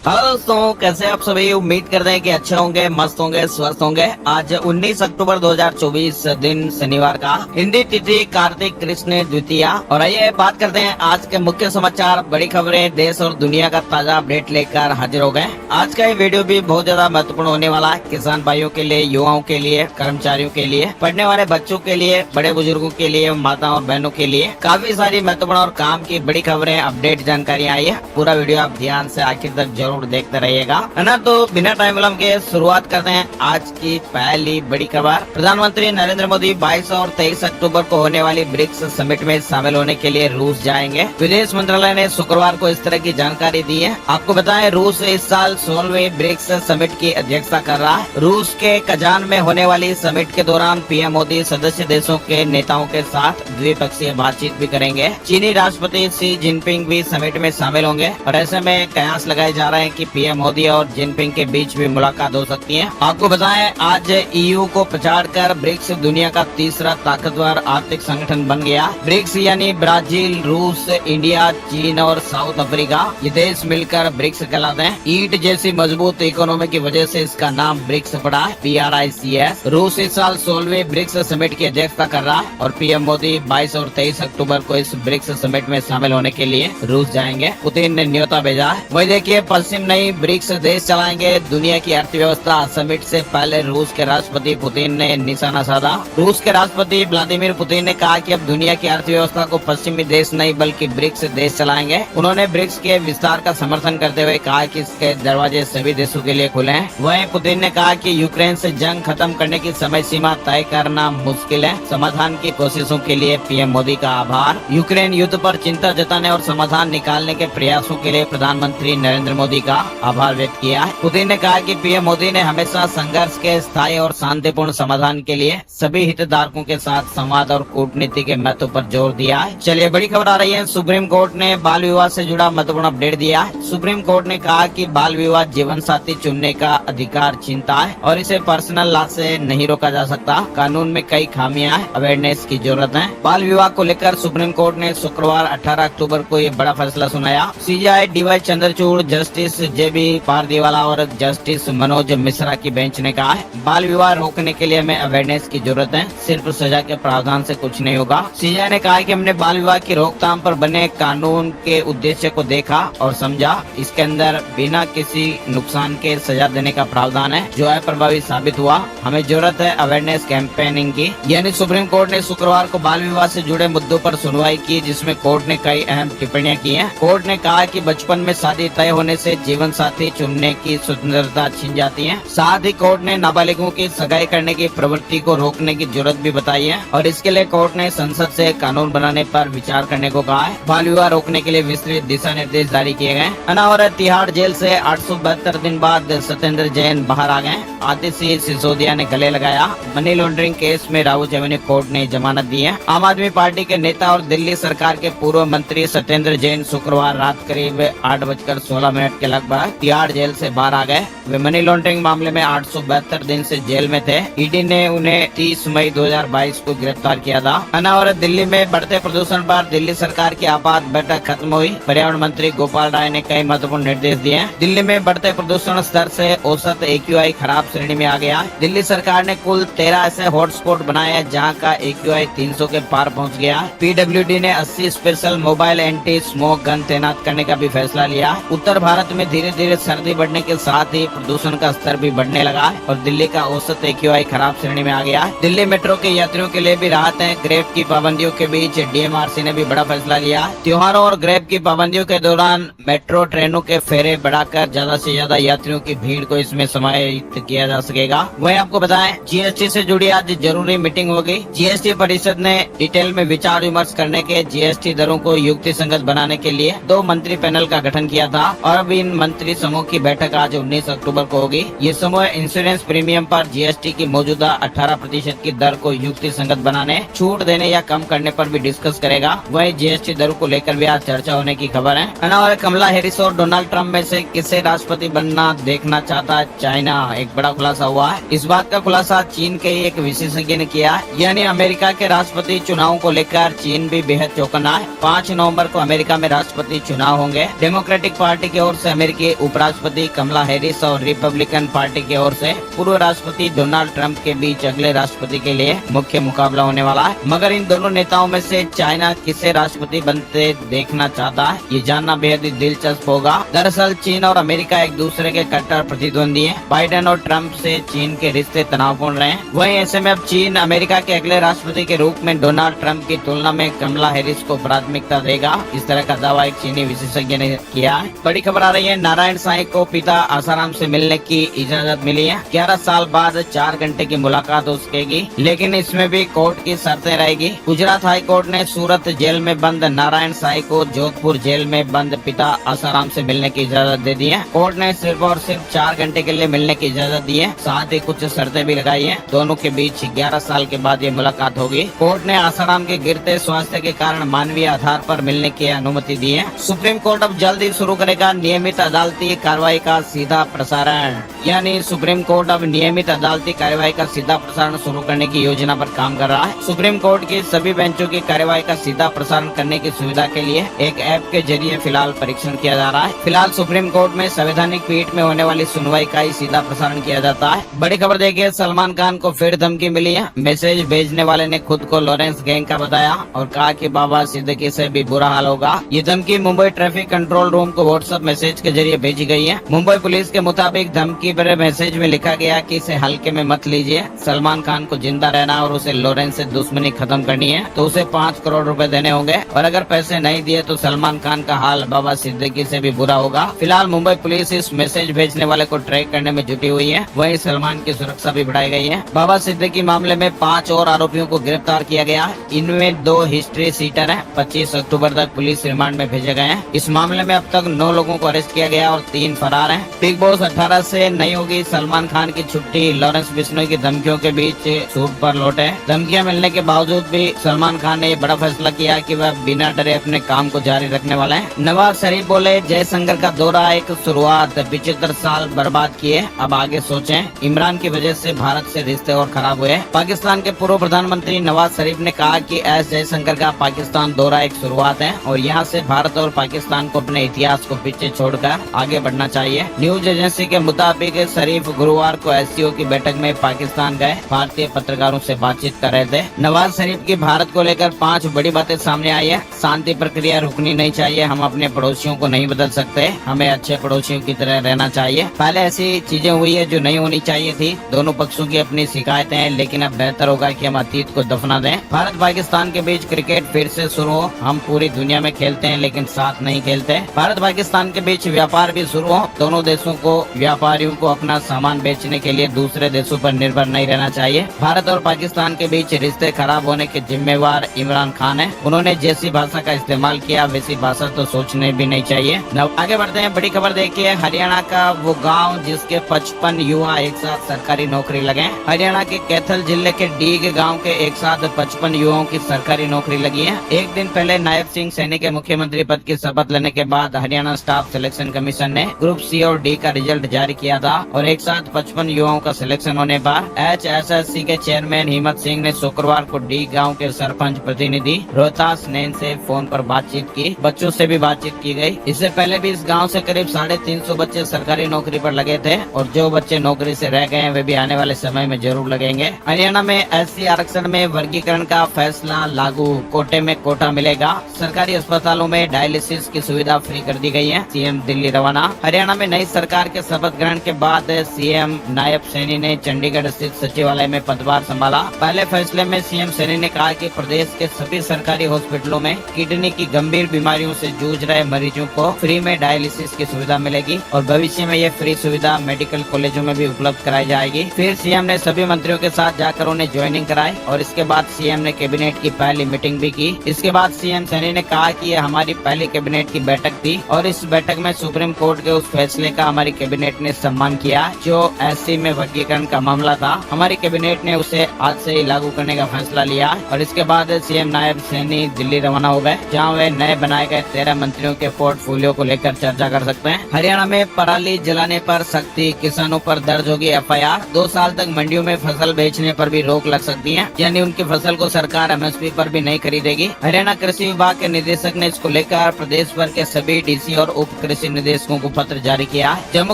Hello दोस्तों, कैसे आप सभी। उम्मीद करते हैं कि अच्छे होंगे, मस्त होंगे, स्वस्थ होंगे। आज 19 अक्टूबर 2024 दिन शनिवार का, हिंदी तिथि कार्तिक कृष्ण द्वितीया। और आइए बात करते हैं आज के मुख्य समाचार, बड़ी खबरें, देश और दुनिया का ताजा अपडेट लेकर हाजिर हो गए। आज का ये वीडियो भी बहुत ज्यादा महत्वपूर्ण होने वाला है, किसान भाइयों के लिए, युवाओं के लिए, कर्मचारियों के लिए, पढ़ने वाले बच्चों के लिए, बड़े बुजुर्गों के लिए, माता और बहनों के लिए काफी सारी महत्वपूर्ण और काम की बड़ी खबरें, अपडेट जानकारी आई है। पूरा वीडियो आप ध्यान से आखिर तक जरूर देखते रहिएगा, है ना। तो बिना टाइम विलंब के शुरुआत करते हैं आज की पहली बड़ी खबर। प्रधानमंत्री नरेंद्र मोदी 22 और 23 अक्टूबर को होने वाली ब्रिक्स समिट में शामिल होने के लिए रूस जाएंगे। विदेश मंत्रालय ने शुक्रवार को इस तरह की जानकारी दी है। आपको बताएं, रूस इस साल 16वीं ब्रिक्स समिट की अध्यक्षता कर रहा है। रूस के कजान में होने वाली समिट के दौरान पीएम मोदी सदस्य देशों के नेताओं के साथ द्विपक्षीय बातचीत भी करेंगे। चीनी राष्ट्रपति शी जिनपिंग भी समिट में शामिल होंगे और ऐसे में कयास लगाए जा रहे हैं कि पीएम मोदी और जिनपिंग के बीच भी मुलाकात हो सकती है। आपको बताएं, आज ईयू को पछाड़कर ब्रिक्स दुनिया का तीसरा ताकतवर आर्थिक संगठन बन गया। ब्रिक्स यानी ब्राजील, रूस, इंडिया, चीन और साउथ अफ्रीका, ये देश मिलकर ब्रिक्स कहलाते हैं। ईंट जैसी मजबूत इकोनॉमी की वजह से इसका नाम ब्रिक्स पड़ा है, BRICS। रूस इस साल 16वीं ब्रिक्स समिट की अध्यक्षता कर रहा है और पीएम मोदी 22 और 23 अक्टूबर को इस ब्रिक्स समिट में शामिल होने के लिए रूस जाएंगे। पुतिन ने न्योता भेजा है। वही देखिए, पश्चिम नहीं ब्रिक्स देश चलाएंगे दुनिया की अर्थव्यवस्था। समिट से पहले रूस के राष्ट्रपति पुतिन ने निशाना साधा। रूस के राष्ट्रपति व्लादिमीर पुतिन ने कहा कि अब दुनिया की अर्थव्यवस्था को पश्चिमी देश नहीं बल्कि ब्रिक्स देश चलाएंगे। उन्होंने ब्रिक्स के विस्तार का समर्थन करते हुए कहा कि इसके दरवाजे सभी देशों के लिए खुले हैं। वहीं पुतिन ने कहा कि यूक्रेन से जंग खत्म करने की समय सीमा तय करना मुश्किल है। समाधान की कोशिशों के लिए पीएम मोदी का आभार। यूक्रेन युद्ध पर चिंता जताने और समाधान निकालने के प्रयासों के लिए प्रधानमंत्री नरेंद्र मोदी का आभार व्यक्त किया है। पुतिन ने कहा कि पीएम मोदी ने हमेशा संघर्ष के स्थायी और शांतिपूर्ण समाधान के लिए सभी हितधारकों के साथ संवाद और कूटनीति के महत्व पर जोर दिया है। चलिए बड़ी खबर आ रही है। सुप्रीम कोर्ट ने बाल विवाह से जुड़ा महत्वपूर्ण अपडेट दिया है। सुप्रीम कोर्ट ने कहा कि बाल विवाह जीवन साथी चुनने का अधिकार छीनता है और इसे पर्सनल लॉ से नहीं रोका जा सकता। कानून में कई खामियां हैं, अवेयरनेस की जरूरत है। बाल विवाह को लेकर सुप्रीम कोर्ट ने शुक्रवार 18 अक्टूबर को ये बड़ा फैसला सुनाया। CJI DY Chandrachud, justice JB Pardiwala और जस्टिस मनोज मिश्रा की बेंच ने कहा है, बाल विवाह रोकने के लिए हमें अवेयरनेस की जरूरत है, सिर्फ सजा के प्रावधान से कुछ नहीं होगा। CJI ने कहा कि हमने बाल विवाह की रोकथाम पर बने कानून के उद्देश्य को देखा और समझा। इसके अंदर बिना किसी नुकसान के सजा देने का प्रावधान है जो अप्रभावी साबित हुआ। हमें जरूरत है अवेयरनेस कैंपेनिंग की। यानी सुप्रीम कोर्ट ने शुक्रवार को बाल विवाह से जुड़े मुद्दों पर सुनवाई की, जिसमें कोर्ट ने कई अहम टिप्पणियां की हैं। कोर्ट ने कहा कि बचपन में शादी तय होने से जीवन साथी चुनने की स्वतंत्रता छीन जाती है। साथ ही कोर्ट ने नाबालिगों की सगाई करने की प्रवृत्ति को रोकने की जरूरत भी बताई है और इसके लिए कोर्ट ने संसद से कानून बनाने पर विचार करने को कहा है। बाल विवाह रोकने के लिए विस्तृत दिशा निर्देश जारी किए गए। और तिहाड़ जेल से 872 दिन बाद सत्येंद्र जैन बाहर आ गए। आतिशी सिसोदिया ने गले लगाया। मनी लॉन्ड्रिंग केस में राहुल एवेन्यू कोर्ट ने जमानत दी है। आम आदमी पार्टी के नेता और दिल्ली सरकार के पूर्व मंत्री सत्येंद्र जैन शुक्रवार रात करीब 8:16 के लगभग तिहाड़ जेल से बाहर आ गए। वे मनी लॉन्ड्रिंग मामले में 872 दिन से जेल में थे। ईडी ने उन्हें 30 मई 2022 को गिरफ्तार किया था। और दिल्ली में बढ़ते प्रदूषण पर दिल्ली सरकार की आपात बैठक खत्म हुई। पर्यावरण मंत्री गोपाल राय ने कई महत्वपूर्ण निर्देश दिए। दिल्ली में बढ़ते प्रदूषण स्तर से औसत AQI खराब श्रेणी में आ गया। दिल्ली सरकार ने कुल 13 ऐसे हॉटस्पॉट बनाए हैं जहाँ का AQI 300 के पार पहुँच गया। PWD ने 80 special mobile anti smoke gun तैनात करने का भी फैसला लिया। उत्तर भारत में धीरे धीरे सर्दी बढ़ने के साथ ही प्रदूषण का स्तर भी बढ़ने लगा है और दिल्ली का औसत AQI खराब श्रेणी में आ गया है। दिल्ली मेट्रो के यात्रियों के लिए भी राहत है। ग्रेप की पाबंदियों के बीच DMRC ने भी बड़ा फैसला लिया। त्योहारों और ग्रेप की पाबंदियों के दौरान मेट्रो ट्रेनों के फेरे बढ़ाकर ज्यादा से ज्यादा यात्रियों की भीड़ को इसमें समाहित किया जा सकेगा। वहीं आपको बताएं, GST से जुड़ी आज जरूरी मीटिंग होगी। GST परिषद ने डिटेल में विचार विमर्श करने के GST दरों को युक्ति संगत बनाने के लिए 2 मंत्री पैनल का गठन किया था और अब इन मंत्री समूह की बैठक आज 19 अक्टूबर को होगी। ये समूह इंश्योरेंस प्रीमियम पर GST की मौजूदा 18% की दर को युक्ति संगत बनाने, छूट देने या कम करने पर भी डिस्कस करेगा। वहीं GST दरों को लेकर भी आज चर्चा होने की खबर है। और कमला हैरिस और डोनाल्ड ट्रंप में से किसे राष्ट्रपति बनना देखना चाहता है चाइना, एक बड़ा खुलासा हुआ है। इस बात का खुलासा चीन के एक विशेषज्ञ ने किया है। यानी अमेरिका के राष्ट्रपति चुनाव को लेकर चीन भी बेहद चौकन्ना है। 5 नवंबर को अमेरिका में राष्ट्रपति चुनाव होंगे। डेमोक्रेटिक पार्टी की ओर से अमेरिकी उपराष्ट्रपति कमला हैरिस और रिपब्लिकन पार्टी की ओर से पूर्व राष्ट्रपति डोनाल्ड ट्रंप के बीच अगले राष्ट्रपति के लिए मुख्य मुकाबला होने वाला है। मगर इन दोनों नेताओं में से चाइना किसे राष्ट्रपति बनते देखना चाहता है, ये जानना बेहद ही दिलचस्प होगा। दरअसल चीन और अमेरिका एक दूसरे के कट्टर प्रतिद्वंदी हैं। बाइडेन और ट्रंप से चीन के रिश्ते तनावपूर्ण रहे हैं। वहीं ऐसे में अब चीन अमेरिका के अगले राष्ट्रपति के रूप में डोनाल्ड ट्रंप की तुलना में कमला हैरिस को प्राथमिकता देगा। इस तरह का दावा एक चीनी विशेषज्ञ ने किया है। बड़ी खबर आ रही है, नारायण साईं को पिता आसाराम से मिलने की इजाजत मिली है। 11 साल बाद 4 घंटे की मुलाकात हो सकेगी, लेकिन इसमें भी कोर्ट की शर्तें रहेगी। गुजरात हाई कोर्ट ने सूरत जेल में बंद नारायण साईं को जोधपुर जेल में बंद पिता आसाराम से मिलने की इजाजत दे दी है। कोर्ट ने सिर्फ और सिर्फ 4 घंटे के लिए मिलने की इजाजत दी है, साथ ही कुछ शर्तें भी लगाई है। दोनों के बीच 11 साल के बाद ये मुलाकात होगी। कोर्ट ने आसाराम के गिरते स्वास्थ्य के कारण मानवीय आधार पर मिलने की अनुमति दी है। सुप्रीम कोर्ट अब जल्द ही शुरू करेगा नियमित अदालती कार्रवाई का सीधा प्रसारण, यानी सुप्रीम कोर्ट अब नियमित अदालती कार्रवाई का सीधा प्रसारण शुरू करने की योजना पर काम कर रहा है। सुप्रीम कोर्ट की सभी बेंचों की कार्रवाई का सीधा प्रसारण करने की सुविधा के लिए एक ऐप के जरिए फिलहाल परीक्षण किया जा रहा है। फिलहाल सुप्रीम कोर्ट में संवैधानिक पीठ में होने वाली सुनवाई का ही सीधा प्रसारण किया जाता है। बड़ी खबर देखिए, सलमान खान को फिर धमकी मिली है। मैसेज भेजने वाले ने खुद को लॉरेंस गैंग का बताया और कहा कि बाबा सिद्दीकी से भी बुरा हाल होगा। ये धमकी मुंबई ट्रैफिक कंट्रोल रूम को व्हाट्सएप मैसेज के जरिए भेजी गई है। मुंबई पुलिस के मुताबिक धमकी भरे मैसेज में लिखा गया कि इसे हल्के में मत लीजिए। सलमान खान को जिंदा रहना और उसे लॉरेंस से दुश्मनी खत्म करनी है तो उसे 5 करोड़ रुपए देने होंगे, और अगर पैसे नहीं दिए तो सलमान खान का हाल बाबा सिद्दीकी से भी बुरा होगा। फिलहाल मुंबई पुलिस इस मैसेज भेजने वाले को ट्रैक करने में जुटी हुई है। वहीं सलमान की सुरक्षा भी बढ़ाई गई है। बाबा सिद्दीकी मामले में 5 और आरोपियों को गिरफ्तार किया गया है। इनमें 2 हिस्ट्री सीटर हैं। 25 अक्टूबर तक पुलिस रिमांड में भेजे गए हैं। इस मामले में अब तक 9 लोगों को अरेस्ट किया गया और 3 फरार हैं। बिग बॉस 18 से नहीं होगी सलमान खान की छुट्टी। लॉरेंस बिश्नोई की धमकियों के बीच सूट पर लौटे। धमकियां मिलने के बावजूद भी सलमान खान ने बड़ा फैसला किया कि वह बिना डरे अपने काम को जारी रखने वाले हैं। नवाज शरीफ बोले, जयशंकर का दौरा एक शुरुआत, 75 साल बर्बाद किए, अब आगे सोचें। इमरान की वजह से भारत से रिश्ते और खराब हुए। पाकिस्तान के पूर्व प्रधानमंत्री नवाज शरीफ ने कहा कि एस जयशंकर का पाकिस्तान दौरा एक शुरुआत है और यहाँ से भारत और पाकिस्तान को अपने इतिहास को पीछे छोड़कर आगे बढ़ना चाहिए। न्यूज एजेंसी के मुताबिक शरीफ गुरुवार को एससीओ की बैठक में पाकिस्तान गए। भारतीय पत्रकारों से बातचीत कर रहे थे। नवाज शरीफ की भारत को लेकर 5 बड़ी बातें सामने आई है। शांति प्रक्रिया रुकनी नहीं चाहिए। हम अपने पड़ोसियों को नहीं बदल सकते। हमें अच्छे पड़ोसियों की तरह रहना चाहिए। पहले ऐसी चीजें हुई है जो नहीं होनी चाहिए थी। दोनों पक्षों की अपनी शिकायतें हैं, लेकिन अब बेहतर होगा कि हम अतीत को दफना दें। भारत पाकिस्तान के बीच क्रिकेट फिर से शुरू हो। हम पूरी दुनिया में खेलते हैं लेकिन साथ नहीं खेलते। भारत पाकिस्तान के बीच व्यापार भी शुरू हो। दोनों देशों को, व्यापारियों को अपना सामान बेचने के लिए दूसरे देशों पर निर्भर नहीं रहना चाहिए। भारत और पाकिस्तान के बीच रिश्ते खराब होने के जिम्मेवार इमरान खान है। उन्होंने जैसी भाषा का इस्तेमाल किया वैसी भाषा तो सोचने भी नहीं चाहिए। आगे बढ़ते हैं। बड़ी खबर देखिए, हरियाणा का वो गांव जिसके 55 युवा एक साथ सरकारी नौकरी लगे। हरियाणा के कैथल जिले के डीग गांव के एक साथ 55 युवाओं की सरकारी नौकरी लगी है। एक दिन पहले नायब सिंह सैनी के मुख्यमंत्री पद की शपथ लेने के बाद हरियाणा स्टाफ सिलेक्शन कमीशन ने ग्रुप सी और डी का रिजल्ट जारी किया था और एक साथ 55 युवाओं का सिलेक्शन होने पर HSSC के चेयरमैन हिम्मत सिंह ने शुक्रवार को डी गांव के सरपंच प्रतिनिधि रोहतास नैन से फोन पर बातचीत की। बच्चों से भी बातचीत की गई। इससे पहले भी इस गांव से करीब 350 बच्चे सरकारी नौकरी पर लगे थे और जो बच्चे नौकरी से रह गए हैं वे भी आने वाले समय में जरूर लगेंगे। हरियाणा में SC आरक्षण में वर्गीकरण का फैसला लागू। कोटे में कोटा मिलेगा। सरकारी अस्पतालों में डायलिसिस की सुविधा फ्री कर दी गई है। सीएम दिल्ली रवाना। हरियाणा में नई सरकार के शपथ ग्रहण के बाद सीएम नायब सैनी ने चंडीगढ़ स्थित सचिवालय में पदभार संभाला। पहले फैसले में सीएम सैनी ने कहा कि प्रदेश के सभी सरकारी हॉस्पिटलों में किडनी की गंभीर बीमारियों से जूझ रहे मरीजों को फ्री में डायलिसिस की सुविधा मिलेगी और भविष्य में ये फ्री सुविधा मेडिकल कॉलेजों में भी उपलब्ध कराई जाएगी। फिर सीएम ने सभी मंत्रियों के साथ जाकर उन्हें ज्वाइनिंग कराई और इसके बाद सीएम ने कैबिनेट की पहली मीटिंग भी की। इसके बाद सीएम सैनी ने कहा कि यह हमारी पहली कैबिनेट की बैठक थी और इस बैठक में सुप्रीम कोर्ट के उस फैसले का हमारी कैबिनेट ने सम्मान किया जो SC में वर्गीकरण का मामला था। हमारी कैबिनेट ने उसे आज से ही लागू करने का फैसला लिया और इसके बाद सीएम नायब सैनी दिल्ली रवाना हो गए, जहां वे नए बनाए गए 13 मंत्रियों के पोर्टफोलियो को लेकर चर्चा कर सकते हैं। हरियाणा में पराली जलाने पर सख्ती। किसानों पर दर्ज होगी FIR। 2 साल तक मंडियों में फसल बेचने पर भी रोक लग सकती है, यानी उनकी फसल को सरकार MSP पर भी नहीं खरीदेगी। हरियाणा कृषि विभाग के निदेशक ने इसको लेकर प्रदेश भर के सभी DC और उप कृषि पुलिस निदेशकों को पत्र जारी किया है। जम्मू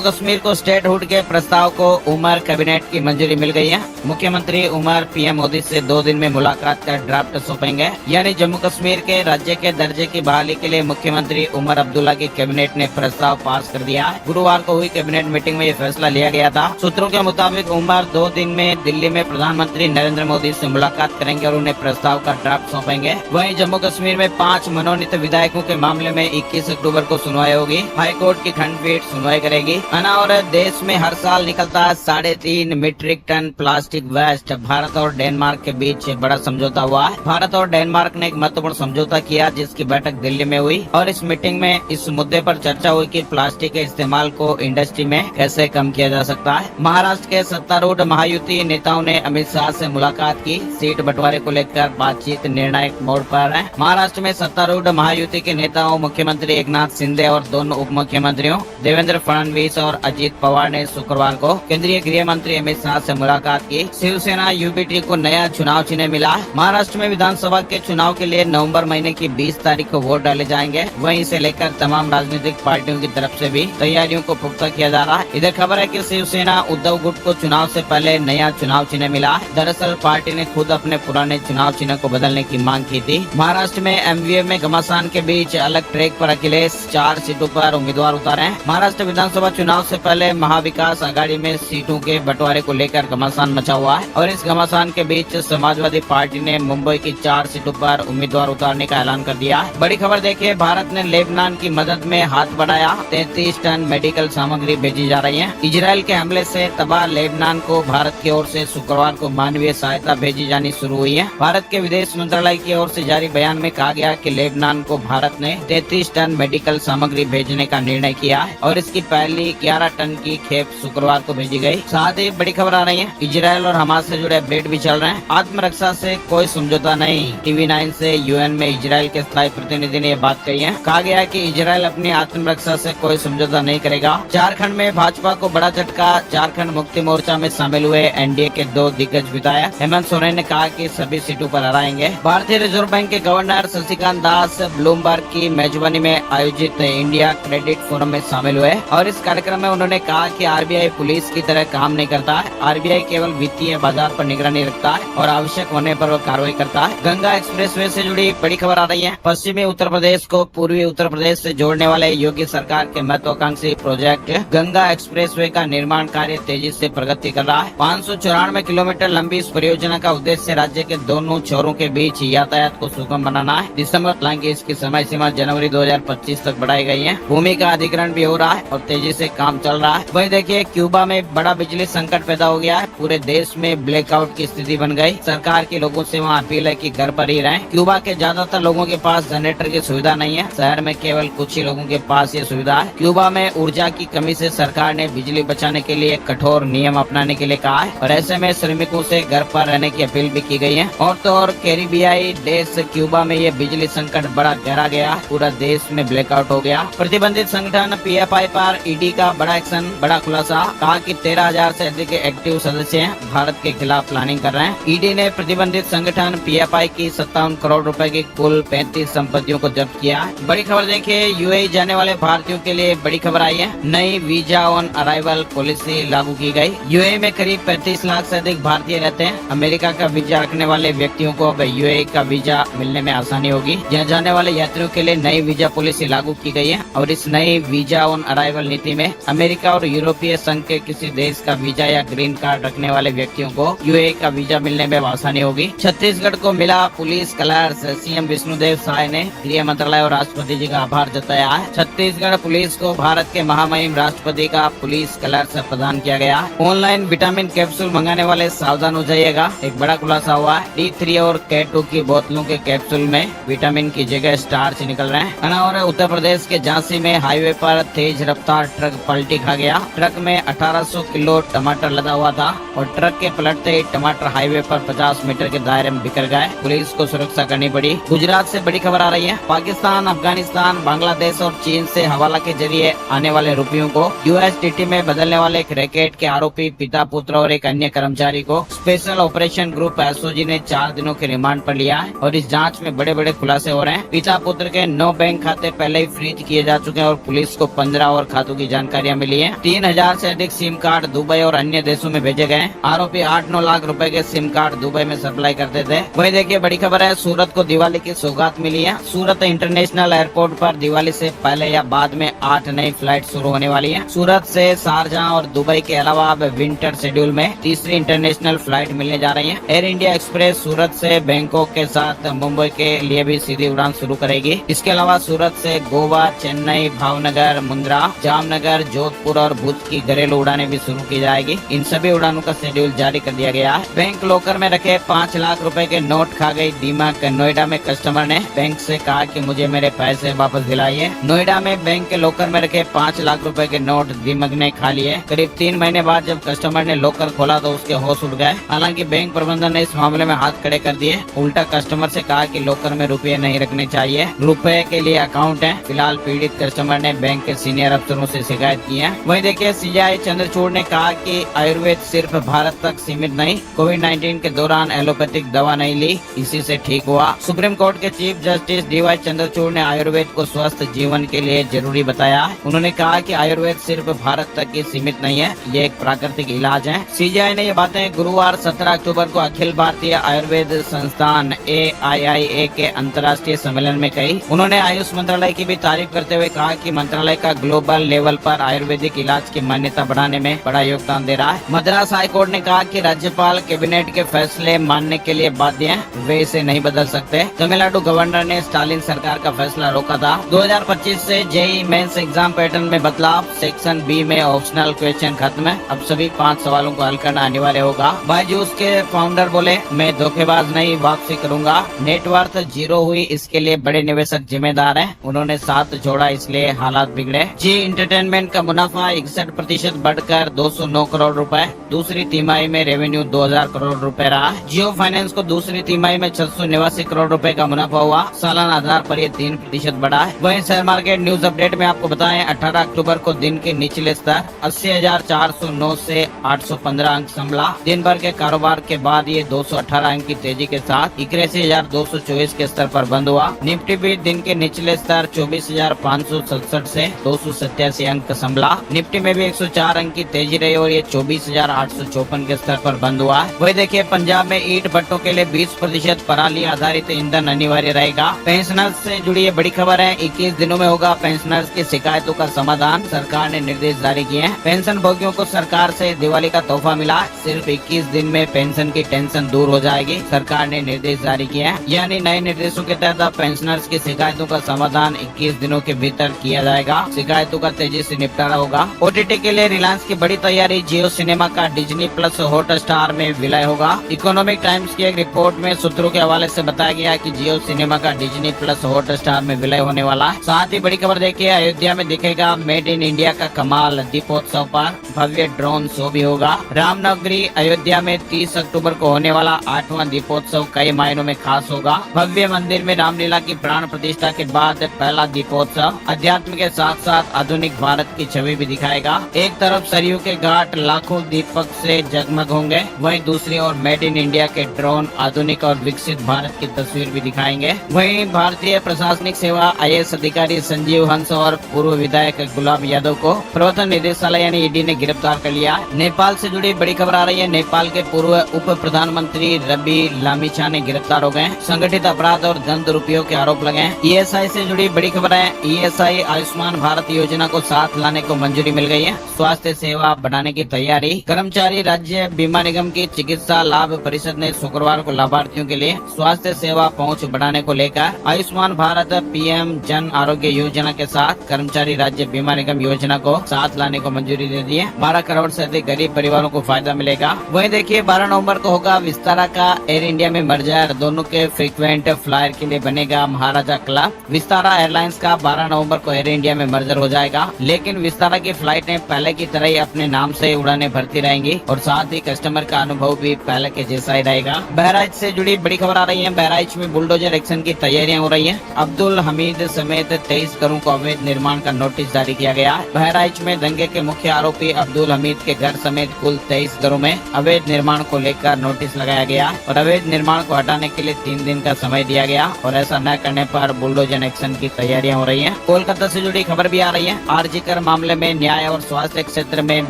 कश्मीर को स्टेटहुड के प्रस्ताव को उमर कैबिनेट की मंजूरी मिल गई है। मुख्यमंत्री उमर पीएम मोदी से 2 दिन में मुलाकात कर ड्राफ्ट सौंपेंगे। यानी जम्मू कश्मीर के राज्य के दर्जे की बहाली के लिए मुख्यमंत्री उमर अब्दुल्ला की कैबिनेट ने प्रस्ताव पास कर दिया है। गुरुवार को हुई कैबिनेट मीटिंग में ये फैसला लिया गया था। सूत्रों के मुताबिक उमर 2 दिन में दिल्ली में प्रधानमंत्री नरेंद्र मोदी से मुलाकात करेंगे और उन्हें प्रस्ताव का ड्राफ्ट सौंपेंगे। वहीं जम्मू कश्मीर में 5 मनोनीत विधायकों के मामले में 21 अक्टूबर को सुनवाई होगी। हाईकोर्ट की खंडपीठ सुनवाई करेगी। और देश में हर साल निकलता है 3.5 metric ton plastic waste. Bharat और डेनमार्क के बीच बड़ा समझौता हुआ है। भारत और डेनमार्क ने एक महत्वपूर्ण समझौता किया जिसकी बैठक दिल्ली में हुई और इस मीटिंग में इस मुद्दे पर चर्चा हुई कि प्लास्टिक के इस्तेमाल को इंडस्ट्री में कैसे कम किया जा सकता है। महाराष्ट्र के सत्तारूढ़ महायुति नेताओं ने अमित शाह से मुलाकात की। सीट बंटवारे को लेकर बातचीत निर्णायक मोड़ पर है। महाराष्ट्र में सत्तारूढ़ महायुति के नेताओं मुख्यमंत्री एकनाथ शिंदे और दोनों उप मुख्यमंत्रियों देवेंद्र फडणवीस और अजीत पवार ने शुक्रवार को केंद्रीय गृह मंत्री अमित शाह से मुलाकात की। शिवसेना यूबीटी को नया चुनाव चिन्ह मिला। महाराष्ट्र में विधानसभा के चुनाव के लिए नवंबर महीने की 20 तारीख को वोट डाले जाएंगे। वहीं इसे लेकर तमाम राजनीतिक पार्टियों की तरफ से भी तैयारियों को पुख्ता किया जा रहा है। इधर खबर है कि शिवसेना उद्धव गुट को चुनाव से पहले नया चुनाव चिन्ह मिला। दरअसल पार्टी ने खुद अपने पुराने चुनाव चिन्ह को बदलने की मांग की थी। महाराष्ट्र में एमवीएम में घमासान के बीच अलग ट्रैक पर अखिलेश 4 सीटों पर उम्मीदवार उतारे हैं। महाराष्ट्र विधानसभा चुनाव से पहले महाविकास आघाड़ी में सीटों के बंटवारे को लेकर घमासान मचा हुआ है और इस घमासान के बीच समाजवादी पार्टी ने मुंबई की 4 सीटों पर उम्मीदवार उतारने का ऐलान कर दिया है। बड़ी खबर देखिए, भारत ने लेबनान की मदद में हाथ बढ़ाया। 33 टन मेडिकल सामग्री भेजी जा रही है। इजराइल के हमले से तबाह लेबनान को भारत की ओर से शुक्रवार को मानवीय सहायता भेजी जानी शुरू हुई है। भारत के विदेश मंत्रालय की ओर से जारी बयान में कहा गया कि लेबनान को भारत ने 33 टन मेडिकल सामग्री भेजने का निर्णय किया है और इसकी पहली 11 टन की खेप शुक्रवार को भेजी गई। साथ ही बड़ी खबर आ रही है, इजराइल और हमास से जुड़े अपडेट भी चल रहे हैं। आत्मरक्षा से कोई समझौता नहीं। TV9 से यूएन में इजराइल के स्थायी प्रतिनिधि ने यह बात कही है। कहा गया कि इजराइल अपनी आत्मरक्षा से कोई समझौता नहीं करेगा। झारखंड में भाजपा को बड़ा झटका। झारखंड मुक्ति मोर्चा में शामिल हुए एनडीए के 2 दिग्गज विधायक हेमंत सोरेन ने कहा कि सभी सीटों पर हराएंगे। भारतीय रिजर्व बैंक के गवर्नर शक्तिकांत दास ब्लूमबर्ग की मेजबानी में आयोजित इंडिया क्रेडिट फोरम में शामिल हुए और इस कार्यक्रम में उन्होंने कहा कि आरबीआई पुलिस की तरह काम नहीं करता है। आरबीआई केवल वित्तीय बाजार पर निगरानी रखता है और आवश्यक होने पर वो कार्रवाई करता है। गंगा एक्सप्रेसवे से जुड़ी बड़ी खबर आ रही है। पश्चिमी उत्तर प्रदेश को पूर्वी उत्तर प्रदेश से जोड़ने वाले योगी सरकार के महत्वाकांक्षी प्रोजेक्ट गंगा एक्सप्रेसवे का निर्माण कार्य तेजी से प्रगति कर रहा है। 594 किलोमीटर लंबी इस परियोजना का उद्देश्य राज्य के दोनों छोरों के बीच यातायात को सुगम बनाना है। दिसंबर हालांकि इसकी समय सीमा जनवरी 2025 तक बढ़ाई गई है। भूमि का अधिग्रहण भी हो रहा है और तेजी से काम चल रहा है। वहीं देखिए, क्यूबा में बड़ा बिजली संकट पैदा हो गया है। पूरे देश में ब्लैकआउट की स्थिति बन गई। सरकार के लोगों से वहां अपील है कि घर पर ही रहें। क्यूबा के ज्यादातर लोगों के पास जनरेटर की सुविधा नहीं है। शहर में केवल कुछ ही लोगों के पास ये सुविधा है। क्यूबा में ऊर्जा की कमी से सरकार ने बिजली बचाने के लिए कठोर नियम अपनाने के लिए कहा है और ऐसे में श्रमिकों से घर पर रहने की अपील भी की गई है। और तो और कैरिबियाई देश क्यूबा में ये बिजली संकट बड़ा गहरा गया। पूरा देश में ब्लैकआउट हो गया। प्रतिबंधित संगठन पीएफआई पर ईडी का बड़ा एक्शन, बड़ा खुलासा। कहा कि 13,000 से अधिक एक्टिव सदस्य हैं, भारत के खिलाफ प्लानिंग कर रहे हैं। ईडी ने प्रतिबंधित संगठन पीएफआई की 57 करोड़ रुपए की कुल 35 संपत्तियों को जब्त किया है। बड़ी खबर देखिए, यूएई जाने वाले भारतीयों के लिए बड़ी खबर आई है। नई वीजा ऑन अराइवल पॉलिसी लागू की गई। यूएई में करीब 35 लाख से अधिक भारतीय रहते हैं। अमेरिका का वीजा रखने वाले व्यक्तियों को अब यूएई का वीजा मिलने में आसानी होगी। यहाँ जाने वाले यात्रियों के लिए नई वीजा पॉलिसी लागू की गई है और इस नई वीजा ऑन अराइवल नीति में अमेरिका और यूरोपीय संघ के किसी देश का वीजा या ग्रीन कार्ड रखने वाले व्यक्तियों को यूएई का वीजा मिलने में आसानी होगी। छत्तीसगढ़ को मिला police colours. CM Vishnu Deo Sai ने गृह मंत्रालय और राष्ट्रपति जी का आभार जताया है। छत्तीसगढ़ पुलिस को भारत के महामहिम राष्ट्रपति का पुलिस कलर्स प्रदान किया गया। ऑनलाइन विटामिन कैप्सूल मंगाने वाले सावधान हो जाइएगा। एक बड़ा खुलासा हुआ है। D3 और K2 की बोतलों के कैप्सूल में विटामिन की जगह स्टार्च निकल रहे हैं। और उत्तर प्रदेश के झांसी में हाईवे पर तेज रफ्तार ट्रक पलटी खा गया। ट्रक में 1800 किलो टमाटर लदा हुआ था और ट्रक के पलटते ही टमाटर हाईवे पर 50 मीटर के दायरे में बिखर गए। पुलिस को सुरक्षा करनी पड़ी। गुजरात से बड़ी खबर आ रही है। पाकिस्तान, अफगानिस्तान, बांग्लादेश और चीन से हवाला के जरिए आने वाले रुपयों को USDT में बदलने वाले एक रैकेट के आरोपी पिता, पुत्र और एक अन्य कर्मचारी को स्पेशल ऑपरेशन ग्रुप SOG ने 4 दिनों के रिमांड पर लिया है और इस जांच में बड़े बड़े खुलासे हो रहे हैं। पिता पुत्र के 9 बैंक खाते पहले ही फ्रीज किए जा चुके चुके हैं और पुलिस को 15 और खातों की जानकारियां मिली है। 3000 से अधिक सिम कार्ड दुबई और अन्य देशों में भेजे गए। आरोपी 8-9 लाख रुपए के सिम कार्ड दुबई में सप्लाई करते थे। वही देखिए बड़ी खबर है, सूरत को दिवाली की सौगात मिली है। सूरत इंटरनेशनल एयरपोर्ट पर दिवाली से पहले या बाद में 8 नई फ्लाइट शुरू होने वाली है। सूरत से शारजाह और दुबई के अलावा अब विंटर शेड्यूल में तीसरी इंटरनेशनल फ्लाइट मिलने जा रही है। एयर इंडिया एक्सप्रेस सूरत से बैंकॉक के साथ मुंबई के लिए भी सीधी उड़ान शुरू करेगी। इसके अलावा सूरत से गोवा, चेन्नई, भावनगर, मुंद्रा, जामनगर, जोधपुर और भुज की घरेलू उड़ानें भी शुरू की जाएगी। इन सभी उड़ानों का शेड्यूल जारी कर दिया गया है। बैंक लॉकर में रखे 5 लाख रुपए के नोट खा गई दीमक। नोएडा में कस्टमर ने बैंक से कहा कि मुझे मेरे पैसे वापस दिलाइए। नोएडा में बैंक के लॉकर में रखे 5 लाख रुपए के नोट दीमक ने खा लिए। करीब 3 महीने बाद जब कस्टमर ने लॉकर खोला तो उसके होश उड़ गए। हालांकि बैंक प्रबंधन ने इस मामले में हाथ खड़े कर दिए। उल्टा कस्टमर से कहा कि लॉकर में रुपये नहीं रखने चाहिए, रुपए के लिए अकाउंट है। फिलहाल पीड़ित कस्टमर ने बैंक के सीनियर अफसरों से शिकायत की है। वहीं देखिए सीजीआई चंद्रचूड़ ने कहा कि आयुर्वेद सिर्फ भारत तक सीमित नहीं, कोविड-19 के दौरान एलोपैथिक दवा नहीं ली, इसी से ठीक हुआ। सुप्रीम कोर्ट के चीफ जस्टिस डीवाई चंद्रचूड़ ने आयुर्वेद को स्वस्थ जीवन के लिए जरूरी बताया। उन्होंने कहा कि आयुर्वेद सिर्फ भारत तक ही सीमित नहीं है, ये एक प्राकृतिक इलाज है। सीजीआई ने ये बातें गुरुवार 17 अक्टूबर को अखिल भारतीय आयुर्वेद संस्थान AIIA के अंतर्राष्ट्रीय सम्मेलन में कही। उन्होंने आयुष मंत्रालय की भी तारीफ करते हुए कहा कि मंत्रालय का ग्लोबल लेवल पर आयुर्वेदिक इलाज की मान्यता बढ़ाने में बड़ा योगदान दे रहा है। मद्रास हाई कोर्ट ने कहा कि राज्यपाल कैबिनेट के फैसले मानने के लिए बाध्य हैं, वे इसे नहीं बदल सकते। तमिलनाडु गवर्नर ने स्टालिन सरकार का फैसला रोका था। 2025 से जेईई मेंस एग्जाम पैटर्न में बदलाव, सेक्शन बी में ऑप्शनल क्वेश्चन खत्म है। अब सभी 5 सवालों को हल करना अनिवार्य होगा। बायजूस के फाउंडर बोले, मैं धोखेबाज नहीं, वापसी करूंगा। नेटवर्थ जीरो हुई, इसके लिए बड़े निवेशक जिम्मेदार हैं। उन्होंने साथ जोड़ा, इसलिए हालात बिगड़े। जी एंटरटेनमेंट का मुनाफा 61% बढ़कर 209 करोड़ रुपए। दूसरी तिमाही में रेवेन्यू 2000 करोड़ रुपए रहा। जियो फाइनेंस को दूसरी तिमाही में 689 करोड़ रुपए का मुनाफा हुआ। सालाना आधार पर ये 3% बढ़ा है। वहीं शेयर मार्केट न्यूज अपडेट में आपको बताएं, 18 अक्टूबर को दिन के निचले स्तर 80,409 से 815 अंक संभला। दिन भर के कारोबार के बाद ये 218 अंक की तेजी के साथ 81,224 के स्तर पर बंद हुआ। निफ्टी भी दिन के निचले स्तर 24,567 से 287 अंक संभला। निफ्टी में भी 104 अंक की तेजी रही और ये 24,854 के स्तर पर बंद हुआ है। वही देखिए पंजाब में ईंट भट्टों के लिए 20% पराली आधारित ईंधन अनिवार्य रहेगा। पेंशनर्स से जुड़ी ये बड़ी खबर है। 21 दिनों में होगा पेंशनर्स की शिकायतों का समाधान, सरकार ने निर्देश जारी किए हैं। पेंशन भोगियों को सरकार से दिवाली का तोहफा मिला। सिर्फ 21 दिन में पेंशन की टेंशन दूर हो जाएगी, सरकार ने निर्देश जारी किए हैं। यानी नए निर्देशों के तहत अब पेंशनर्स की शिकायतों का समाधान 21 दिनों के भीतर किया जाएगा। शिकायतों का तेजी से निपटारा होगा। OTT के लिए रिलायंस की बड़ी तैयारी, जियो सिनेमा का डिज्नी प्लस हॉटस्टार में विलय होगा। इकोनॉमिक टाइम्स की एक रिपोर्ट में सूत्रों के हवाले से बताया गया कि जियो सिनेमा का डिज्नी प्लस हॉटस्टार में विलय होने वाला है। साथ ही बड़ी खबर देखिए, अयोध्या में दिखेगा मेड इन इंडिया का कमाल। दीपोत्सव पर भव्य ड्रोन शो भी होगा। रामनगरी अयोध्या में 30 अक्टूबर को होने वाला 8वां दीपोत्सव कई मायनों में खास होगा। भव्य मंदिर में रामलीला की प्राण प्रतिष्ठा के बाद पहला दीपोत्सव अध्यात्म के साथ साथ आधुनिक भारत की छवि भी दिखाएगा। एक तरफ सरयू के घाट लाखों दीपक से जगमग होंगे, वहीं दूसरी ओर मेड इन इंडिया के ड्रोन आधुनिक और विकसित भारत की तस्वीर भी दिखाएंगे। वहीं भारतीय प्रशासनिक सेवा IAS अधिकारी संजीव हंस और पूर्व विधायक गुलाब यादव को प्रवर्तन निदेशालय यानी ईडी ने गिरफ्तार कर लिया। नेपाल से जुड़ी बड़ी खबर आ रही है। नेपाल के पूर्व उप प्रधानमंत्री रवि लामिछा ने गिरफ्तार हो गए। संगठित अपराध और धन दुरुपयोग के आरोप लगे हैं। ESI से जुड़ी बड़ी खबर है। ESI आयुष्मान भारत योजना को साथ लाने को मंजूरी मिल गई है। स्वास्थ्य सेवा बढ़ाने की तैयारी। कर्मचारी राज्य बीमा निगम की चिकित्सा लाभ परिषद ने शुक्रवार को लाभार्थियों के लिए स्वास्थ्य सेवा पहुंच बढ़ाने को लेकर आयुष्मान भारत PM जन आरोग्य योजना के साथ कर्मचारी राज्य बीमा निगम योजना को साथ लाने को मंजूरी दे दी है। 12 करोड़ से अधिक गरीब परिवारों को फायदा मिलेगा। वहीं देखिए 12 नवंबर को होगा विस्तारा का एयर इंडिया में मर्जर। दोनों के फ्रीक्वेंट फ्लायर के लिए बनेगा महाराजा क्लब। विस्तारा एयरलाइंस का 12 नवंबर को एयर इंडिया में मर्जर हो जाएगा, लेकिन विस्तारा की फ्लाइटें पहले की तरह ही अपने नाम से उड़ानें भरती रहेंगी और साथ ही कस्टमर का अनुभव भी पहले के जैसा ही रहेगा। बहराइच से जुड़ी बड़ी खबर आ रही है। बहराइच में बुलडोजर एक्शन की तैयारियां हो रही हैं। अब्दुल हमीद समेत 23 घरों को अवैध निर्माण का नोटिस जारी किया गया है। बहराइच में दंगे के मुख्य आरोपी अब्दुल हमीद के घर समेत कुल 23 घरों में अवैध निर्माण को लेकर नोटिस लगाया गया और अवैध निर्माण को हटाने के लिए 3 दिन का समय दिया गया और ऐसा न करने पर बुलडोजर एक्शन की तैयारियां हो रही है। कोलकाता से जुड़ी खबर भी आ रही है। आरजीकर मामले में न्याय और स्वास्थ्य क्षेत्र में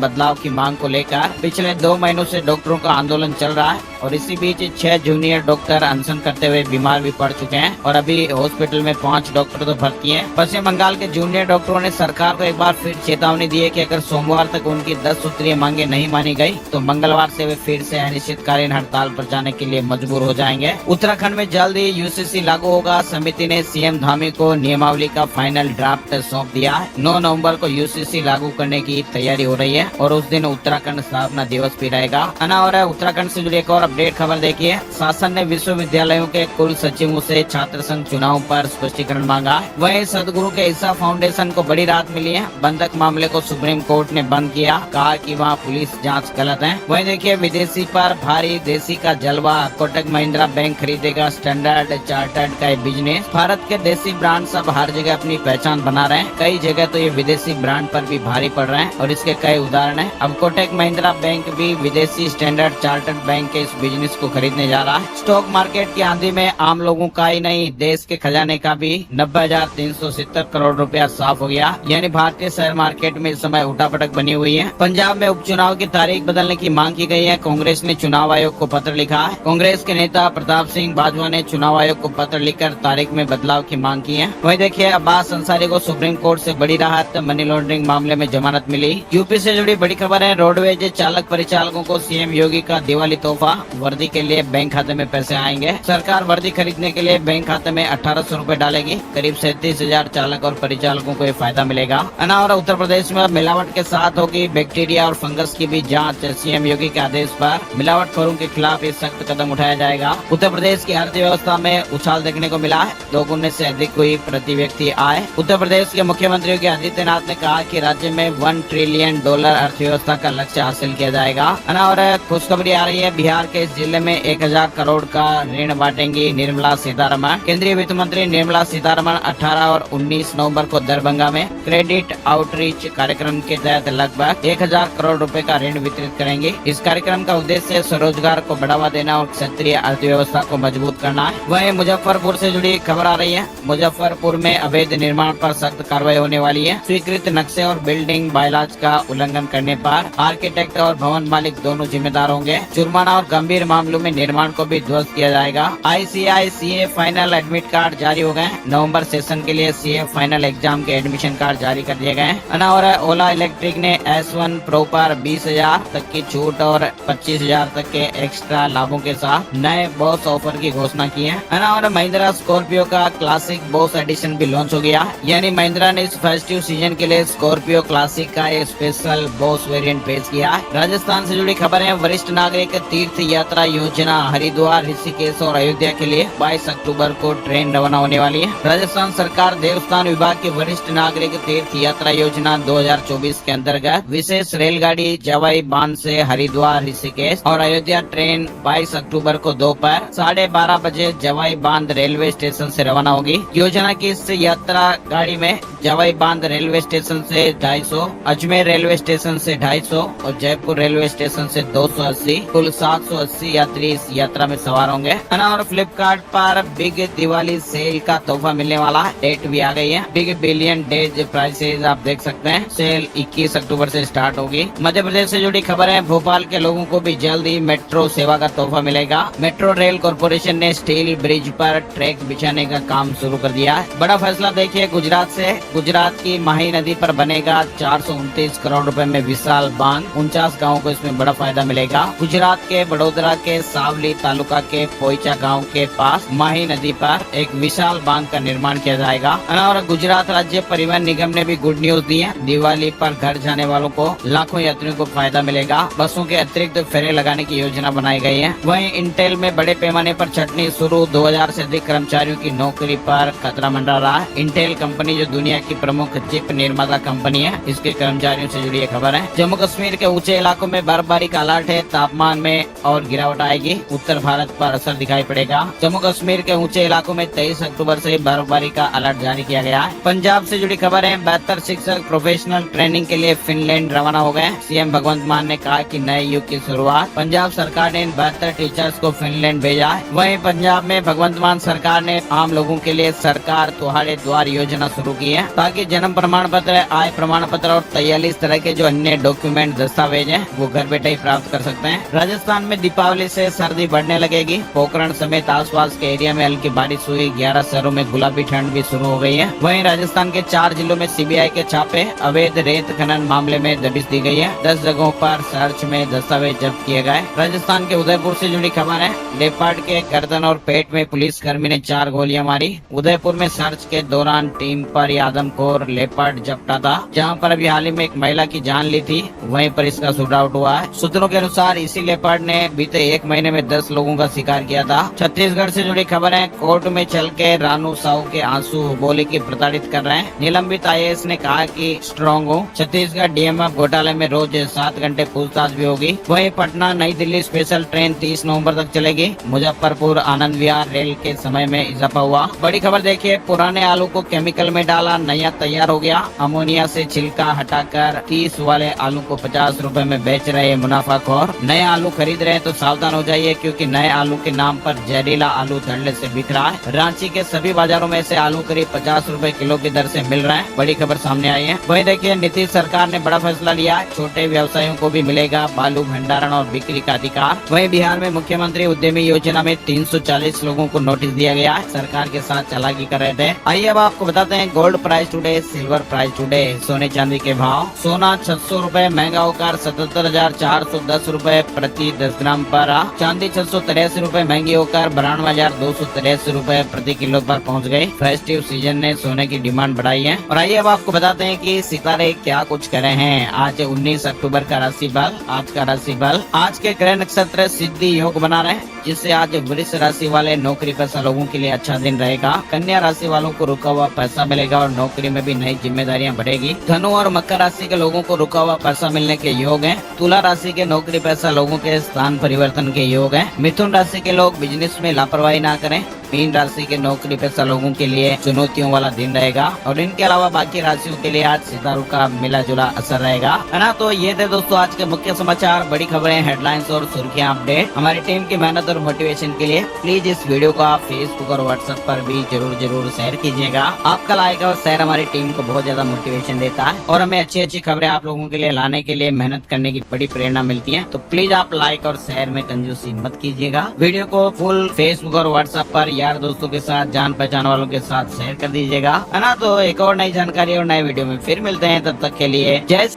बदलाव की मांग को लेकर पिछले 2 महीनों से डॉक्टरों का आंदोलन चल रहा है और इसी बीच 6 जूनियर डॉक्टर अनशन करते हुए बीमार भी पड़ चुके हैं और अभी हॉस्पिटल में 5 डॉक्टर तो भर्ती हैं। पश्चिम बंगाल के जूनियर डॉक्टरों ने सरकार को एक बार फिर चेतावनी दी है कि अगर सोमवार तक उनकी 10 सूत्रीय मांगे नहीं मानी गई तो मंगलवार से वे फिर से अनिश्चितकालीन हड़ताल पर जाने के लिए मजबूर हो जाएंगे। उत्तराखंड में जल्द ही यूसीसी लागू होगा। समिति ने सीएम धामी को नियमावली का फाइनल ड्राफ्ट सौंप दिया है। 9 नवंबर को यूसीसी लागू करने की तैयारी हो रही है और उस दिन उत्तराखंड स्थापना दिवस भी रहेगा। और उत्तराखंड से जुड़ी एक और अपडेट खबर देखिए। शासन ने विश्वविद्यालयों के कुल सचिवों से छात्र संघ चुनाव पर स्पष्टीकरण मांगा। वहीं सदगुरु के ईसा फाउंडेशन को बड़ी राहत मिली है। बंधक मामले को सुप्रीम कोर्ट ने बंद किया, कहा कि वहां पुलिस जांच गलत है। वहीं देखिए विदेशी पर भारी देसी का जलवा। कोटक महिंद्रा बैंक खरीदेगा स्टैंडर्ड चार्टर्ड का बिजनेस। भारत के देसी ब्रांड सब हर जगह अपनी पहचान बना रहे हैं। कई जगह तो ये विदेशी ब्रांड पर भी भारी पड़ रहे हैं और इसके कई उदाहरण हैं। अब कोटक महिंद्रा बैंक भी विदेशी स्टैंडर्ड चार्टर्ड बैंक के इस बिजनेस को खरीदने जा रहा है। स्टॉक मार्केट की आंधी में आम लोगों का ही नहीं देश के खजाने का भी 90,370 करोड़ रुपया साफ हो गया। यानी भारतीय शेयर मार्केट में इस समय उठापटक बनी हुई है। पंजाब में उपचुनाव की तारीख बदलने की मांग की गई है। कांग्रेस ने चुनाव आयोग को पत्र लिखा है। कांग्रेस के नेता प्रताप सिंह बाजवा ने चुनाव आयोग को पत्र लिखकर तारीख में बदलाव की मांग की है। वहीं देखिए अब्बास अंसारी को सुप्रीम कोर्ट से बड़ी राहत। मनी लॉन्ड्रिंग मामले में जमानत मिली। यूपी से जुड़ी बड़ी खबर है। रोडवेज चालक परिचालकों को सीएम योगी का दिवाली तोहफा। वर्दी के लिए बैंक खाते में पैसे आएंगे। सरकार वर्दी खरीदने के लिए बैंक खाते में 1800 रूपए डालेगी। करीब 37,000 चालक और परिचालकों को ये फायदा मिलेगा। और उत्तर प्रदेश में मिलावट के साथ होगी बैक्टीरिया और फंगस की भी जांच। सीएम योगी के आदेश पर मिलावटखोरों के खिलाफ ये सख्त कदम उठाया जाएगा। उत्तर प्रदेश की अर्थव्यवस्था में उछाल देखने को मिला है। 2 गुने से अधिक हुई प्रति व्यक्ति आय। उत्तर प्रदेश के मुख्यमंत्री योगी आदित्यनाथ ने कहा कि राज्य में $1 ट्रिलियन अर्थव्यवस्था का लक्ष्य हासिल किया जाएगा। और खुशखबरी आ रही है। बिहार के इस जिले में 1000 करोड़ का ऋण बांटेंगी निर्मला सीतारमण। केंद्रीय वित्त मंत्री निर्मला सीतारमण 18 और 19 नवंबर को दरभंगा में क्रेडिट आउटरीच कार्यक्रम के तहत लगभग 1000 करोड़ रुपए का ऋण वितरित करेंगे। इस कार्यक्रम का उद्देश्य स्वरोजगार को बढ़ावा देना और क्षेत्रीय अर्थव्यवस्था को मजबूत करना है। वहीं मुजफ्फरपुर से जुड़ी खबर आ रही है। मुजफ्फरपुर में अवैध निर्माण पर सख्त कार्रवाई होने वाली है। स्वीकृत नक्शे और बिल्डिंग बायलॉज का उल्लंघन करने पर आर्किटेक्ट और भवन मालिक दोनों जिम्मेदार होंगे। जुर्माना और गंभीर मामलों में निर्माण को भी ध्वस्त किया जाएगा। ICICA फाइनल एडमिट कार्ड जारी हो गए। नवंबर सेशन के लिए CA फाइनल एग्जाम के एडमिशन कार्ड जारी कर दिए गए। और ओला इलेक्ट्रिक ने S1 प्रो पर 20,000 तक की छूट और 25,000 तक के एक्स्ट्रा लाभों के साथ नए बॉस ऑफर की घोषणा की है। और महिंद्रा स्कॉर्पियो का क्लासिक बॉस एडिशन भी लॉन्च हो गया। यानी महिंद्रा ने इस फेस्टिव सीजन के लिए स्कॉर्पियो क्लासिक का एक स्पेशल बॉस वेरिएंट पेश किया है। राजस्थान से जुड़ी खबर है। वरिष्ठ नागरिक तीर्थ यात्रा योजना हरिद्वार, ऋषिकेश और अयोध्या के लिए 22 अक्टूबर को ट्रेन रवाना होने वाली है। राजस्थान सरकार देवस्थान विभाग की वरिष्ठ नागरिक तीर्थ यात्रा योजना 2024 के अंतर्गत विशेष रेलगाड़ी जवाई बांध से हरिद्वार, ऋषिकेश और अयोध्या ट्रेन 22 अक्टूबर को दोपहर 12:30 बजे जवाई बांध रेलवे स्टेशन से रवाना होगी। योजना की इस यात्रा गाड़ी में जवाई बांध रेलवे स्टेशन से 250, अजमेर रेलवे स्टेशन से 250 और जयपुर रेलवे स्टेशन से 280 कुल 780 यात्री इस यात्रा में सवार होंगे। और फ्लिपकार्ट पर बिग दिवाली सेल का तोहफा मिलने वाला है। डेट भी आ गई है। बिग बिलियन डेज प्राइसेज आप देख सकते हैं। सेल 21 अक्टूबर से स्टार्ट होगी। मध्य प्रदेश से जुड़ी खबर है। भोपाल के लोगों को भी जल्द ही मेट्रो सेवा का तोहफा मिलेगा। मेट्रो रेल कॉर्पोरेशन ने स्टील ब्रिज पर ट्रैक बिछाने का काम शुरू कर दिया है। बड़ा फैसला देखिए गुजरात से। गुजरात की माही नदी पर बनेगा 429 करोड़ रुपए में विशाल बांध। 49 गाँव को इसमें बड़ा फायदा मिलेगा। गुजरात के बड़ोदरा के सावली तालुका के पोईचा गांव के पास माही नदी पर एक विशाल बांध का निर्माण किया जाएगा। और गुजरात राज्य परिवहन निगम ने भी गुड न्यूज दी है। दिवाली पर घर जाने वालों को लाखों यात्रियों को फायदा मिलेगा। बसों के अतिरिक्त फेरे लगाने की योजना बनाई गई है। वहीं इंटेल में बड़े पैमाने पर छटनी शुरू। 2000 से अधिक कर्मचारियों की नौकरी पर खतरा मंडरा रहा है। इंटेल कंपनी जो दुनिया की प्रमुख चिप निर्माता कंपनी है, इसके कर्मचारियों से जुड़ी खबर है। जम्मू कश्मीर के ऊंचे इलाकों में बर्फबारी का अलर्ट है। तापमान में और गिरावट आएगी। उत्तर भारत पर असर दिखाई पड़ेगा। जम्मू कश्मीर के ऊंचे इलाकों में 23 अक्टूबर से बर्फबारी का अलर्ट जारी किया गया है। पंजाब से जुड़ी खबर है। 72 शिक्षक प्रोफेशनल ट्रेनिंग के लिए फिनलैंड रवाना हो गए। सीएम भगवंत मान ने कहा कि नए युग की शुरुआत। पंजाब सरकार ने इन 72 टीचर्स को फिनलैंड भेजा है। वहीं पंजाब में भगवंत मान सरकार ने आम लोगों के लिए सरकार तुम्हारे द्वार योजना योजना शुरू की है ताकि जन्म प्रमाण पत्र, आय प्रमाण पत्र और 43 तरह के जो अन्य डॉक्यूमेंट दस्तावेज हैं वो घर बैठे ही प्राप्त कर सकते हैं। राजस्थान में दीपावली से सर्दी बढ़ने लगेगी। पोखरण समेत आसपास के एरिया में हल्की बारिश हुई। 11 शहरों में गुलाबी ठंड भी शुरू हो गई है। वहीं राजस्थान के 4 जिलों में सीबीआई के छापे, अवैध रेत खनन मामले में दबिश दी गई है। 10 जगहों पर सर्च में दस्तावेज जब्त किए गए। राजस्थान के उदयपुर से जुड़ी खबर है। लेपर्ड के गर्दन और पेट में पुलिस कर्मी ने 4 गोलियां मारी। उदयपुर में सर्च के दौरान टीम पर आदमखोर लेपर्ड झपटा था, जहां पर अभी हाल ही में एक महिला की जान ली थी, वहीं पर इसका शूट आउट हुआ है। सूत्रों के अनुसार इसी लेपर्ड ने बीते 1 महीने में 10 लोगों का शिकार किया था। छत्तीसगढ़ से जुड़ी खबर है। कोर्ट में चल के रानू साहू के आंसू बोले की प्रताड़ित कर रहे हैं। निलंबित IAS ने कहा कि स्ट्रॉन्ग हो। छत्तीसगढ़ DMF घोटाले में रोज 7 घंटे पूछताछ भी होगी। वहीं पटना नई दिल्ली स्पेशल ट्रेन 30 नवंबर तक चलेगी। मुजफ्फरपुर आनंद विहार रेल के समय में इजाफा हुआ। बड़ी खबर देखिए, पुराने आलू को केमिकल में डाला, नया तैयार हो गया। अमोनिया से छिलका हटाकर 30 वाले आलू को 50 रुपए में बेच रहे मुनाफाखोर। नए आलू खरीद रहे हैं तो सावधान हो जाइए, क्योंकि नए आलू के नाम पर जहरीला आलू धड़ल्ले से बिक रहा है। रांची के सभी बाजारों में से आलू करीब 50 रुपए किलो की दर से मिल रहा है। बड़ी खबर सामने आई है। वहीं देखिए, नीतीश सरकार ने बड़ा फैसला लिया। छोटे व्यवसायियों को भी मिलेगा बालू भंडारण और बिक्री का अधिकार। वहीं बिहार में मुख्यमंत्री उद्यमी योजना में 340 लोगों को नोटिस दिया गया है। सरकार के साथ चालाकी कर रहे थे। आइए अब आपको बताते हैं gold price today, silver price today, सोने चांदी के भाव। सोना 600 रुपए महंगा होकर 77,410 रुपए प्रति 10 ग्राम पर। चांदी 683 रुपए महंगी होकर 92,283 रुपए प्रति किलो पर पहुंच गई। फेस्टिव सीजन ने सोने की डिमांड बढ़ाई है। और आइए अब आपको बताते हैं कि सितारे क्या कुछ करे हैं। आज 19 अक्टूबर का राशि बल। आज का राशि बल, आज के ग्रह नक्षत्र सिद्धि योग बना रहे हैं, जिससे आज वृष राशि वाले नौकरी पेशा लोगों के लिए अच्छा दिन रहेगा। कन्या राशि वालों को रुका हुआ पैसा मिलेगा और नौकरी में भी नई जिम्मेदारियां बढ़ेगी। धनु और मकर राशि के लोगों को रुका हुआ पैसा मिलने के योग हैं। तुला राशि के नौकरी पेशा लोगों के स्थान परिवर्तन के योग हैं। मिथुन राशि के लोग बिजनेस में लापरवाही ना करें। मीन राशि के नौकरी पेशा लोगों के लिए चुनौतियों वाला दिन रहेगा। और इनके अलावा बाकी राशियों के लिए आज सितारों का मिला जुला असर रहेगा, है ना। तो ये थे दोस्तों आज के मुख्य समाचार, बड़ी खबरें, हेडलाइंस और सुर्खियां अपडेट। हमारी टीम की मेहनत और मोटिवेशन के लिए प्लीज इस वीडियो को आप फेसबुक और व्हाट्सएप पर भी जरूर शेयर कीजिएगा। आपका लाइक और शेयर हमारी टीम को बहुत ज्यादा मोटिवेशन देता है और हमें अच्छी खबरें आप लोगों के लिए लाने के लिए मेहनत करने की बड़ी प्रेरणा मिलती है। तो प्लीज आप लाइक और शेयर में कंजूसी मत कीजिएगा। वीडियो को फुल फेसबुक और व्हाट्सएप पर यार दोस्तों के साथ, जान पहचान वालों के साथ शेयर कर दीजिएगा, है ना। तो एक और नई जानकारी और नए वीडियो में फिर मिलते हैं, तब तक के लिए जय